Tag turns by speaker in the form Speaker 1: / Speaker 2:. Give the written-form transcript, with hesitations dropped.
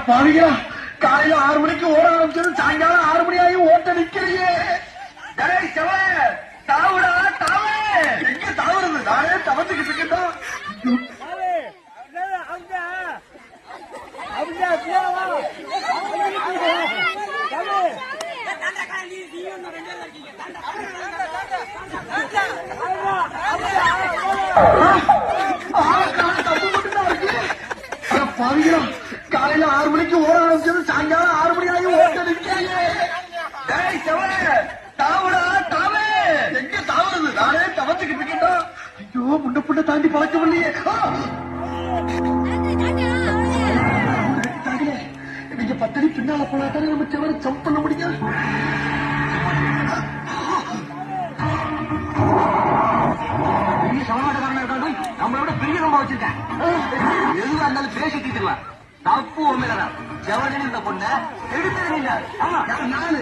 Speaker 1: பாவிகளா, காலையில 6 மணிக்கு ஓட ஆரம்பிச்சது சாயங்காலம் 6 மணி ஆகி ஓட்ட நிக்கலையே. தாவுடா தாவே, எங்க தாவுறது? நானே தவந்துகிட்டு இருக்கேன். பாவிகளா, காலையில 6 மணிக்கு ஓட ஆரம்பிச்சது சாயங்காலம் 6 மணி ஆகி ஓட்ட நிக்கலையே. தாவுடா தாவே, எங்க தாவுறது? நானே தவந்துகிட்டு இருக்கேன். ஐயோ, முன்ன புண்ண தாண்டி பழக்கம் இல்லையே. நீங்க 10 அடி பின்னால போனாதானே நம்ம செவரை ஜம்ப் பண்ண முடியும். பெரிய சமாதானம் இருக்காங்க, நம்மளோட பெரிய ரொம்ப வச்சிருக்கேன். எதுவா இருந்தாலும் பேசி தீர்த்துக்கலாம். தப்பு உண்மையில செவரின் இந்த பொண்ணை எடுத்து. ஆமா, நானு